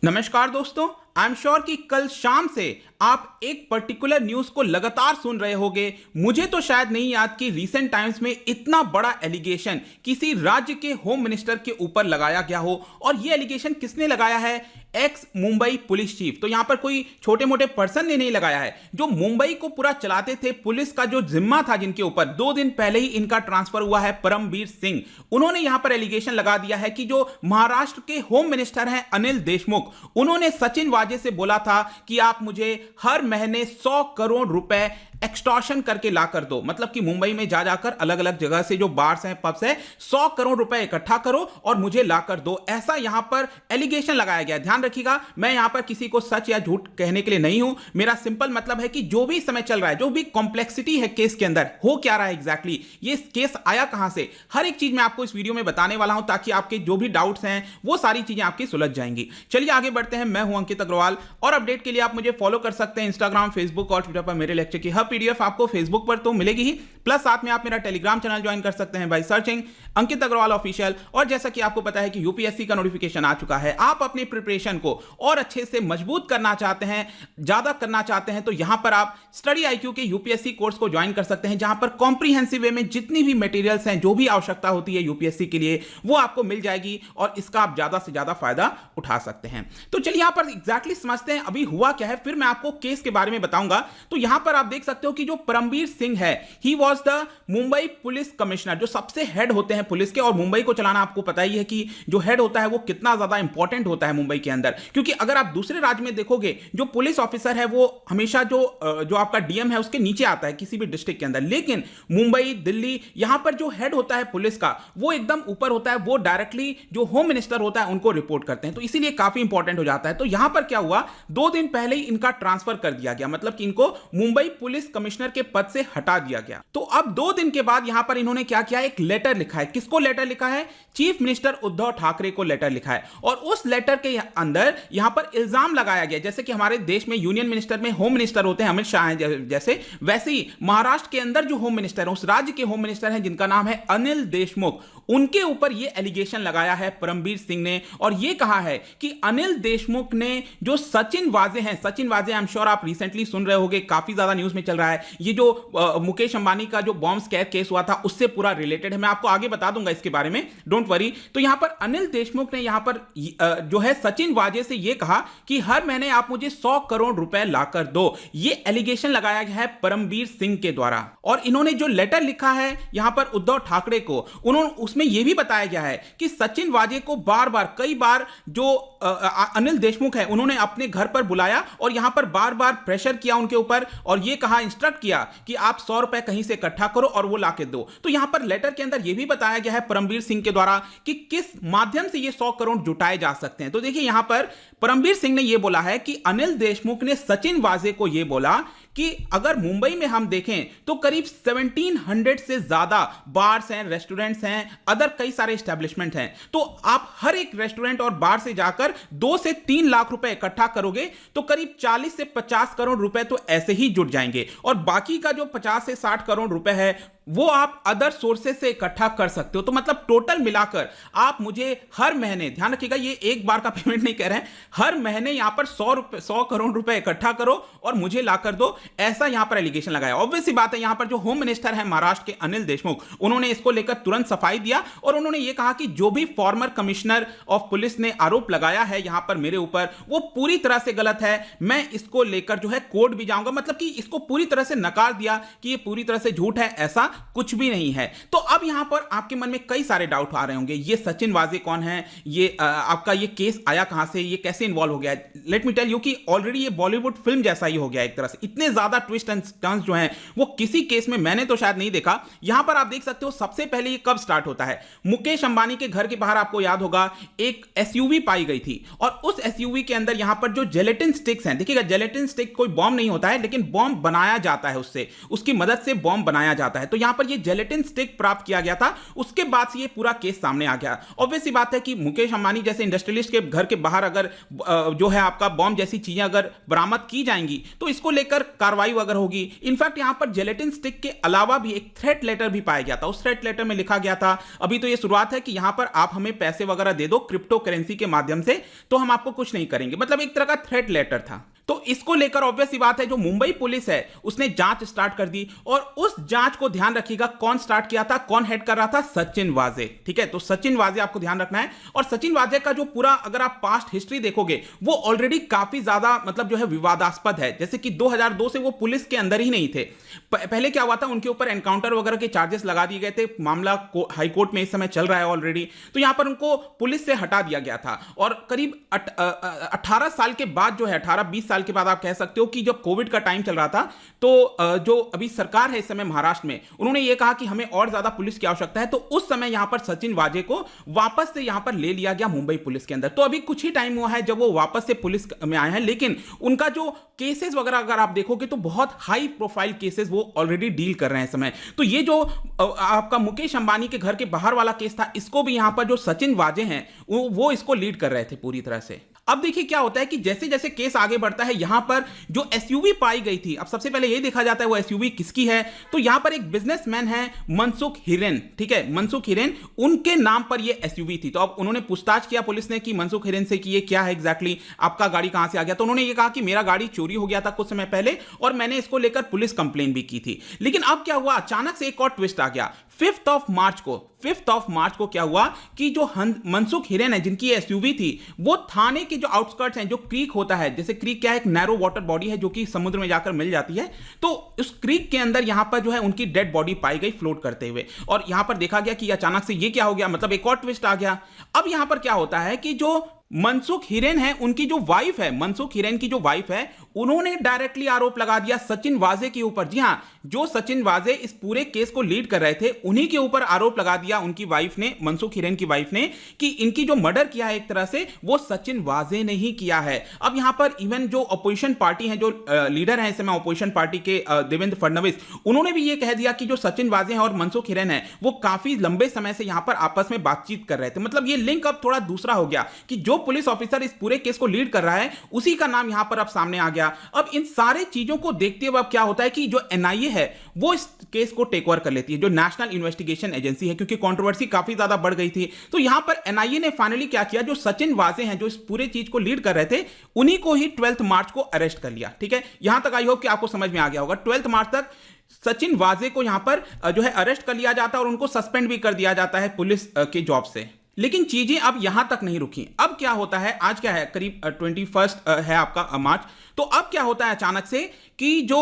नमस्कार दोस्तों, I am sure कि कल शाम से आप एक पर्टिकुलर न्यूज को लगातार सुन रहे होंगे। मुझे तो शायद नहीं याद कि रीसेंट टाइम्स में इतना बड़ा एलिगेशन किसी राज्य के होम मिनिस्टर के ऊपर लगाया गया हो। और यह एलिगेशन किसने लगाया है? X Mumbai police chief. तो यहां पर कोई छोटे मोटे पर्सन ने नहीं लगाया है, जो मुंबई को पूरा चलाते थे, पुलिस का जो जिम्मा था जिनके ऊपर, 2 दिन पहले ही इनका ट्रांसफर हुआ है, परमबीर सिंह। उन्होंने यहां पर एलिगेशन लगा दिया है कि जो महाराष्ट्र के होम मिनिस्टर हैं अनिल देशमुख, उन्होंने सचिन वाजे से बोला था कि आप मुझे हर महीने 100 करोड़ रुपए एक्सटॉर्शन करके ला कर दो। मतलब कि मुंबई में जा जाकर अलग अलग जगह से जो बार्स हैं, पब्स हैं, 100 करोड़ रुपए इकट्ठा करो और मुझे ला कर दो। ऐसा यहां पर एलिगेशन लगाया गया। ध्यान रखिएगा, मैं यहां पर किसी को सच या झूठ कहने के लिए नहीं हूं। मेरा सिंपल मतलब है कि जो भी समय चल रहा है, जो भी कॉम्प्लेक्सिटी है केस के अंदर, हो क्या रहा है एग्जैक्टली, ये केस आया कहां से, हर एक चीज मैं आपको इस वीडियो में बताने वाला हूं, ताकि आपके जो भी डाउट्स हैं वो सारी चीजें आपकी सुलझ जाएंगी। चलिए आगे बढ़ते हैं। मैं हूं अंकित अग्रवाल और अपडेट के लिए आप मुझे फॉलो कर सकते हैं इंस्टाग्राम, फेसबुक और ट्विटर पर। मेरे लेक्चर की हर पीडीएफ आपको फेसबुक पर तो मिलेगी ही, प्लस साथ में आप मेरा टेलीग्राम चैनल ज्वाइन कर सकते हैं by searching Ankit Agarwal official. और जैसा कि आपको पता है कि यूपीएससी का नोटिफिकेशन आ चुका है, आप अपनी प्रिपरेशन को और अच्छे से मजबूत करना चाहते हैं, ज्यादा करना चाहते हैं, तो यहां पर आप स्टडी आईक्यू के यूपीएससी कोर्स को ज्वाइन कर सकते हैं, जहां पर कॉम्प्रिहेंसिव वे में जितनी भी मटेरियल्स हैं, जो भी आवश्यकता होती है यूपीएससी के लिए, वो आपको मिल जाएगी और इसका आप ज्यादा से ज्यादा फायदा उठा सकते हैं। तो चलिए यहां पर एग्जैक्टली समझते हैं अभी हुआ क्या है, फिर मैं आपको केस के बारे में बताऊंगा। तो यहां पर आप देख सकते हो कि जो परमबीर सिंह है, he was the Mumbai police commissioner, जो सबसे हेड होते हैं पुलिस के। और मुंबई को चलाना आपको पता ही है कि जो हेड होता है वो कितना ज्यादा इंपॉर्टेंट होता है मुंबई के अंदर। क्योंकि अगर आप दूसरे राज्य में देखोगे, जो पुलिस ऑफिसर है वो हमेशा जो आपका डीएम है उसके नीचे आता है किसी भी डिस्ट्रिक्ट के अंदर। लेकिन मुंबई, दिल्ली, यहां पर जो हेड होता है पुलिस का, वो एकदम ऊपर होता है, वो डायरेक्टली जो होम मिनिस्टर होता है उनको रिपोर्ट करते हैं। तो इसीलिए काफी इंपॉर्टेंट हो जाता है। तो यहां पर क्या हुआ, 2 दिन पहले ही इनका ट्रांसफर कर दिया गया, मतलब कि इनको मुंबई पुलिस कमिश्नर के पद से हटा दिया गया। तो अब 2 दिन के बाद यहां पर इन्होंने क्या किया, एक लेटर लिखा है। किसको लेटर लिखा है? चीफ मिनिस्टर उद्धव ठाकरे को लेटर लिखा है। और उस लेटर के अंदर यहां पर इल्जाम लगाया गया, जैसे कि हमारे देश में यूनियन मिनिस्टर में होम मिनिस्टर होते हैं, अमित शाह हैं जैसे, वैसे ही महाराष्ट्र के अंदर जो होम मिनिस्टर है, उस राज्य के होम मिनिस्टर हैं जिनका नाम है अनिल देशमुख, उनके ऊपर यह एलिगेशन लगाया है परमबीर सिंह ने। और यह कहा है कि अनिल देशमुख ने जो सचिन वाजे हैं, सचिन वाजे आई एम श्योर आप रिसेंटली सुन रहे होंगे, काफी ज्यादा न्यूज में चल रहा है, ये जो मुकेश अंबानी का जो बॉम्ब स्कैर केस हुआ था उससे पूरा रिलेटेड है। मैं आपको आगे बता दूंगा इसके बारे में, डोंट वरी। तो यहां पर अनिल देशमुख ने यहां पर जो है सचिन वाजे से यह कहा कि हर महीने आप मुझे 100 करोड़ रुपए लाकर दो। यह एलिगेशन लगाया गया है परमबीर सिंह के द्वारा। और इन्होंने जो लेटर लिखा है यहां पर उद्धव ठाकरे को, उन्होंने उसमें यह भी बताया गया है कि सचिन वाजे को बार बार, कई बार जो अनिल देशमुख है उन्होंने अपने घर पर बुलाया और यहां पर बार बार प्रेशर किया उनके ऊपर और यह कहा, इंस्ट्रक्ट किया कि आप 100 रुपए कहीं से इकट्ठा करो और वो लाके दो। तो यहां पर लेटर के अंदर यह भी बताया गया है परमबीर सिंह के द्वारा कि किस माध्यम से ये 100 करोड़ जुटाए जा सकते हैं। तो देखिए यहां पर परमबीर सिंह ने यह बोला है कि अनिल देशमुख ने सचिन वाजे को यह बोला कि अगर मुंबई में हम देखें तो करीब 1700 से ज्यादा बार्स हैं, रेस्टोरेंट्स हैं, अदर कई सारे एस्टेब्लिशमेंट हैं। तो आप हर एक रेस्टोरेंट और बार से जाकर 2 से 3 लाख रुपए इकट्ठा करोगे तो करीब 40 से 50 करोड़ रुपए तो ऐसे ही जुट जाएंगे। और बाकी का जो 50 से 60 करोड़ रुपए है वो आप अदर सोर्सेस से इकट्ठा कर सकते हो। तो मतलब टोटल मिलाकर आप मुझे हर महीने, ध्यान रखिएगा ये एक बार का पेमेंट नहीं कह रहे हैं, हर महीने यहां पर 100 करोड़ रुपए इकट्ठा करो और मुझे लाकर दो, ऐसा यहां पर एलिगेशन लगाया। ऑब्वियस सी बात है, यहां पर जो होम मिनिस्टर है महाराष्ट्र के अनिल देशमुख, उन्होंने इसको लेकर तुरंत सफाई दिया और उन्होंने यह कहा कि जो भी फॉर्मर कमिश्नर ऑफ पुलिस ने आरोप लगाया है यहां पर मेरे ऊपर, वो पूरी तरह से गलत है। मैं इसको लेकर जो है कोर्ट भी जाऊंगा, मतलब कि इसको पूरी तरह से नकार दिया कि ये पूरी तरह से झूठ है, ऐसा कुछ भी नहीं है। तो अब यहां पर आपके मन में कई सारे डाउट आ रहे होंगे, ये सचिन वाजे कौन है, ये आपका ये केस आया कहां से, ये कैसे इन्वॉल्व हो गया है। लेट मी टेल यू कि ऑलरेडी ये बॉलीवुड फिल्म जैसा ही हो गया एक तरह से। इतने ज्यादा ट्विस्ट एंड टर्न्स जो हैं वो किसी केस में मैंने तो शायद नहीं देखा। यहां पर आप देख सकते हो सबसे पहले ये कब स्टार्ट होता है, मुकेश अंबानी के घर के बाहर आपको याद होगा एक एसयूवी पाई गई थी और उस एसयूवी के अंदर यहां पर जो जेलेटिन स्टिक्स हैं, देखिएगा जेलेटिन स्टिक कोई बॉम्ब नहीं होता है लेकिन बॉम्ब बनाया जाता है, उससे, उसकी मदद से बॉम्ब बनाया जाता है। तो यहां पर ये जेलेटिन स्टिक प्राप्त किया गया था, उसके बाद से ये पूरा केस सामने आ गया। ऑब्वियस सी बात है कि मुकेश अंबानी जैसे इंडस्ट्रियलिस्ट के घर के बाहर अगर जो है आपका बॉम्ब जैसी चीजें अगर बरामद की जाएंगी तो इसको लेकर कार्रवाई वगैरह होगी। इनफैक्ट यहां पर जेलेटिन स्टिक के अलावा भी एक थ्रेट लेटर भी पाया गया था। उस थ्रेट लेटर में लिखा गया था, अभी तो ये शुरुआत है कि यहां पर आप हमें पैसे वगैरह दे दो क्रिप्टो करेंसी के माध्यम से, तो हम आपको कुछ नहीं करेंगे। मतलब एक तरह का थ्रेट लेटर था। तो इसको लेकर ऑब्वियस सी बात है जो मुंबई पुलिस है उसने जांच स्टार्ट कर दी, और उस जांच को ध्यान रखिएगा कौन स्टार्ट किया था, कौन हेड कर रहा था, सचिन वाजे। ठीक है, तो सचिन वाजे आपको ध्यान रखना है। और सचिन वाजे का जो पूरा अगर आप पास्ट हिस्ट्री देखोगे वो ऑलरेडी काफी ज्यादा मतलब जो है विवादास्पद है। जैसे कि 2002 से वो पुलिस के अंदर ही नहीं थे। पहले क्या हुआ था, उनके ऊपर एनकाउंटर वगैरह के चार्जेस लगा दिए गए थे, मामला हाई कोर्ट में इस समय चल रहा है ऑलरेडी। तो यहां पर उनको पुलिस से हटा दिया गया था, और करीब 18 साल के बाद जो है 18-20 साल के बाद आप कह सकते हो कि जब कोविड का टाइम चल रहा था, तो जो अभी सरकार है इस समय महाराष्ट्र में, उन्होंने ये कहा कि हमें और ज्यादा पुलिस की आवश्यकता है। तो उस समय यहां पर सचिन वाजे को वापस से यहां पर ले लिया गया मुंबई पुलिस के अंदर। तो अभी कुछ ही टाइम हुआ है जब वो वापस से पुलिस में आए हैं, लेकिन उनका जो केसेस वगैरह अगर आप देखोगे तो बहुत हाई प्रोफाइल केसेस वो ऑलरेडी डील कर रहे हैं इस समय। तो ये जो आपका मुकेश अंबानी के घर के बाहर वाला केस था, इसको भी यहां पर जो सचिन वाजे हैं वो इसको लीड कर रहे थे पूरी तरह से। अब देखिए क्या होता है कि जैसे जैसे केस आगे बढ़ता है, यहां पर जो एसयूवी पाई गई थी, अब सबसे पहले ये देखा जाता है वो एसयूवी किसकी है। तो यहां पर एक बिजनेसमैन है मनसुख हिरेन, ठीक है, मनसुख हिरेन, उनके नाम पर ये एसयूवी थी। तो अब उन्होंने पूछताछ किया पुलिस ने कि मनसुख हिरेन से कि ये क्या है एग्जैक्टली, आपका गाड़ी कहां से आ गया। तो उन्होंने ये कहा कि मेरा गाड़ी चोरी हो गया था कुछ समय पहले, और मैंने इसको लेकर पुलिस कंप्लेन भी की थी। लेकिन अब क्या हुआ, अचानक से एक और ट्विस्ट आ गया। 5th ऑफ मार्च को क्या हुआ कि जो मनसुख हिरेन है जिनकी एसयूवी थी, वो थाने के जो आउटस्कर्ट्स हैं, जो क्रीक होता है, जैसे क्रीक क्या है, एक नैरो वाटर बॉडी है जो कि समुद्र में जाकर मिल जाती है, तो उस क्रीक के अंदर यहां पर जो है उनकी डेड बॉडी पाई गई फ्लोट करते हुए। और यहां पर देखा गया कि अचानक से ये क्या हो गया, मतलब एक और ट्विस्ट आ गया। अब यहां पर क्या होता है कि जो मनसुख हिरेन है, उनकी जो वाइफ है, मनसुख हिरेन की जो वाइफ है, उन्होंने डायरेक्टली आरोप लगा दिया सचिन वाजे के ऊपर। जी हां, जो सचिन वाजे इस पूरे केस को लीड कर रहे थे, उन्हीं के ऊपर आरोप लगा दिया उनकी वाइफ ने, मनसुख हिरेन की वाइफ ने, कि इनकी जो मर्डर किया है एक तरह से वो सचिन वाजे ने ही किया है। अब यहां पर इवन जो अपोजिशन पार्टी है, जो लीडर है इस समय अपोजिशन पार्टी के देवेंद्र फडणवीस, उन्होंने भी ये कह दिया कि जो सचिन वाजे हैं और मनसुख हिरेन है वो काफी लंबे समय से यहां पर आपस में बातचीत कर रहे थे। मतलब ये लिंक अब थोड़ा दूसरा हो गया कि जो पुलिस ऑफिसर इस पूरे केस को लीड कर रहा है उसी का नाम यहां पर अब सामने आ गया। अब इन सारे चीजों को देखते हुए अब क्या होता है कि जो एनआईए है वो इस केस को टेक ओवर कर लेती है, जो नेशनल इन्वेस्टिगेशन एजेंसी है, क्योंकि कंट्रोवर्सी काफी ज्यादा बढ़ गई थी। तो यहां पर एनआईए ने फाइनली क्या किया, जो सचिन वाजे हैं जो इस पूरे चीज को लीड कर रहे थे, उन्हीं को ही 12 मार्च को अरेस्ट कर लिया। ठीक है, यहां तक आई होप कि आपको समझ में आ गया होगा। 12 मार्च तक सचिन वाजे को यहां पर जो है अरेस्ट कर लिया जाता है और उनको सस्पेंड भी कर दिया जाता है पुलिस के जॉब से। लेकिन चीजें अब यहां तक नहीं रुकी। अब क्या होता है, आज क्या है, करीब 21 है आपका मार्च। तो अब क्या होता है अचानक से कि जो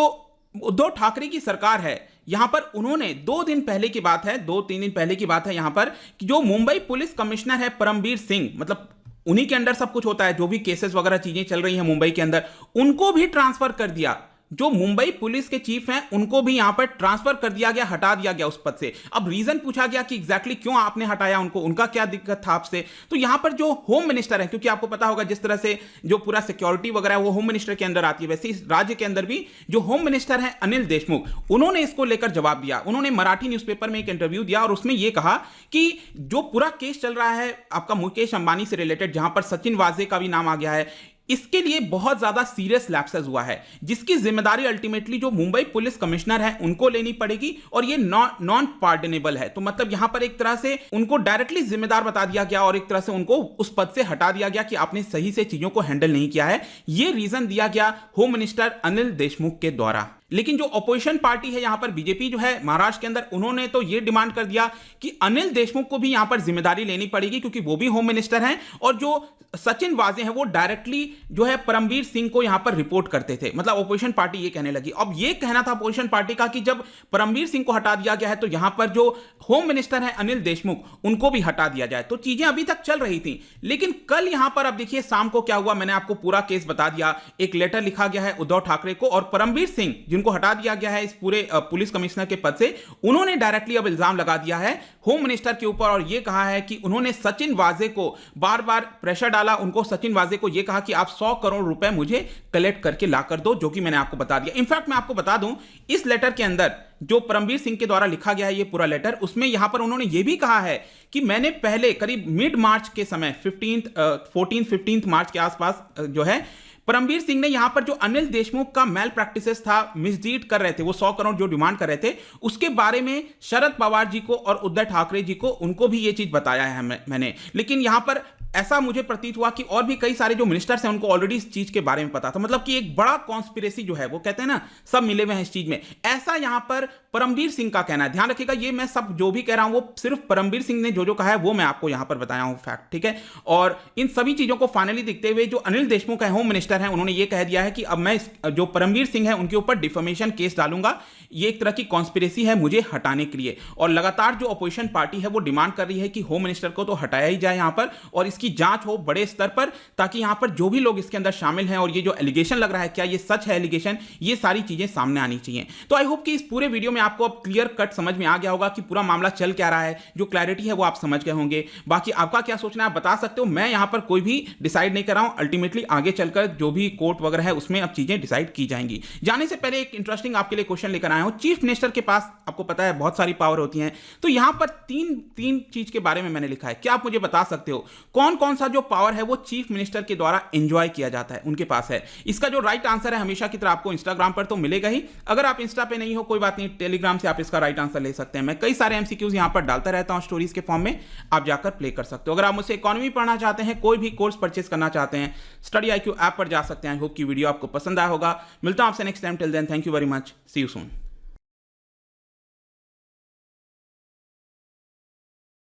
उद्धव ठाकरे की सरकार है, यहां पर उन्होंने 2-3 दिन पहले की बात है यहां पर कि जो मुंबई पुलिस कमिश्नर है परमबीर सिंह, मतलब उन्हीं के अंदर सब कुछ होता है, जो भी केसेस वगैरह चीजें चल रही हैं मुंबई के अंदर, उनको भी ट्रांसफर कर दिया। जो मुंबई पुलिस के चीफ हैं उनको भी यहां पर ट्रांसफर कर दिया गया, हटा दिया गया उस पद से। अब रीजन पूछा गया कि एग्जैक्टली क्यों आपने हटाया उनको, उनका क्या दिक्कत था आपसे। तो यहां पर जो होम मिनिस्टर है, क्योंकि आपको पता होगा जिस तरह से जो पूरा सिक्योरिटी वगैरह वो होम मिनिस्टर के अंदर आती है, वैसे इस राज्य के अंदर भी जो होम मिनिस्टर है अनिल देशमुख, उन्होंने इसको लेकर जवाब दिया। उन्होंने मराठी न्यूज़पेपर में एक इंटरव्यू दिया और उसमें यह कहा कि जो पूरा केस चल रहा है आपका मुकेश अंबानी से रिलेटेड, जहां पर सचिन वाजे का भी नाम आ गया है, इसके लिए बहुत ज्यादा सीरियस लैप्सेस हुआ है, जिसकी जिम्मेदारी अल्टीमेटली जो मुंबई पुलिस कमिश्नर है उनको लेनी पड़ेगी, और ये नॉन पार्डनेबल है। तो मतलब यहां पर एक तरह से उनको डायरेक्टली जिम्मेदार बता दिया गया और एक तरह से उनको उस पद से हटा दिया गया कि आपने सही से चीजों को हैंडल नहीं किया है। ये रीजन दिया गया होम मिनिस्टर अनिल देशमुख के द्वारा। लेकिन जो अपोजिशन पार्टी है यहां पर बीजेपी जो है महाराष्ट्र के अंदर, उन्होंने तो यह डिमांड कर दिया कि अनिल देशमुख को भी यहां पर जिम्मेदारी लेनी पड़ेगी, क्योंकि वो भी होम मिनिस्टर हैं और जो सचिन वाजे हैं वो डायरेक्टली जो है परमबीर सिंह को यहां पर रिपोर्ट करते थे। मतलब अपोजिशन पार्टी ये कहने लगी। अब ये कहना था अपोजिशन पार्टी का कि जब परमबीर सिंह को हटा दिया गया है तो यहां पर जो होम मिनिस्टर है अनिल देशमुख, उनको भी हटा दिया जाए। तो चीजें अभी तक चल रही थी, लेकिन कल यहां पर अब देखिए शाम को क्या हुआ, मैंने आपको पूरा केस बता दिया। एक लेटर लिखा गया है उद्धव ठाकरे को, और परमबीर सिंह जिनको हटा दिया गया है इस पूरे पुलिस कमिश्नर के पद से, उन्होंने डायरेक्टली अब इल्जाम लगा दिया है होम मिनिस्टर के ऊपर और यह कहा है कि उन्होंने सचिन वाजे को बार बार प्रेशर डाला, उनको सचिन वाजे को यह कहा कि आप 100 करोड़ रुपए मुझे कलेक्ट करके ला कर दो, जो कि मैंने आपको बता दिया। इनफैक्ट मैं आपको बता दूं, इस लेटर के अंदर जो परमबीर सिंह के द्वारा लिखा गया है ये पूरा लेटर, उसमें यहां पर उन्होंने ये भी कहा है कि मैंने पहले करीब मिड मार्च के समय 14-15 मार्च के आसपास जो है परमबीर सिंह ने यहां पर जो अनिल देशमुख का मेल प्रैक्टिसेस था, मिसडीड कर रहे थे, वो 100 करोड़ जो डिमांड कर रहे थे, उसके बारे में शरद पवार जी को और उद्धव ठाकरे जी को, उनको भी ये चीज बताया है मैंने। लेकिन यहां पर ऐसा मुझे प्रतीत हुआ कि और भी कई सारे जो मिनिस्टर्स हैं उनको ऑलरेडी इस चीज के बारे में पता था। मतलब कि एक बड़ा कॉन्स्पिरेसी जो है, वो कहते हैं ना सब मिले हुए हैं इस चीज में, ऐसा यहां पर परमबीर सिंह का कहना है। ध्यान रखिएगा, ये मैं सब जो भी कह रहा हूं वो सिर्फ परमबीर सिंह ने जो कहा है वो मैं आपको यहां पर बताया हूं फैक्ट, ठीक है। और इन सभी चीजों को फाइनली देखते हुए जो अनिल देशमुख है, होम मिनिस्टर हैं, उन्होंने ये कह दिया है कि अब मैं जो परमबीर सिंह है उनके ऊपर डिफेमेशन केस डालूंगा। ये एक तरह की कॉन्स्पिरेसी है मुझे हटाने के लिए, और लगातार जो अपोजिशन पार्टी है वो डिमांड कर रही है कि होम मिनिस्टर को तो हटाया ही जाए यहां पर, और इसकी जांच हो बड़े स्तर पर, ताकि यहां पर जो भी लोग इसके अंदर शामिल हैं और ये जो एलिगेशन लग रहा है क्या ये सच है एलिगेशन, ये सारी चीजें सामने आनी चाहिए। तो आई होप कि इस पूरे वीडियो में आपको अब क्लियर कट समझ में आ गया होगा कि पूरा मामला चल क्या रहा है, जो क्लैरिटी है वो आप समझ गए होंगे। बाकी आपका क्या सोचना है आप बता सकते हो, मैं यहां पर कोई भी डिसाइड नहीं कर रहा हूं, अल्टीमेटली आगे चलकर जो भी कोर्ट वगैरह है उसमें अब चीजें डिसाइड की जाएंगी। जाने से पहले एक इंटरेस्टिंग आपके लिए क्वेश्चन लेकर आया हूं। चीफ मिनिस्टर के पास आपको पता है बहुत सारी पावर होती हैं, तो यहां पर तीन चीज के बारे में मैंने लिखा है। क्या आप मुझे बता सकते हो कौन कौन सा जो पावर है वो चीफ मिनिस्टर के द्वारा एंजॉय किया जाता है उनके पास है? इसका जो राइट आंसर है हमेशा की तरह आपको इंस्टाग्राम पर तो मिलेगा ही, अगर आप इंस्टा पे नहीं हो कोई बात नहीं, टेलीग्राम से आप इसका राइट आंसर ले सकते हैं। मैं कई सारे एमसीक्यूज यहां पर डालता रहता हूं स्टोरीज के फॉर्म में, आप जाकर प्ले कर सकते हो। अगर आप मुझसे इकोनॉमी पढ़ना चाहते हैं, कोई भी कोर्स परचेस करना चाहते हैं, स्टडी IQ ऐप पर जा सकते हैं। आई होप की वीडियो आपको पसंद आया होगा। मिलता हूं आपसे next time, till then thank you very much, see you soon.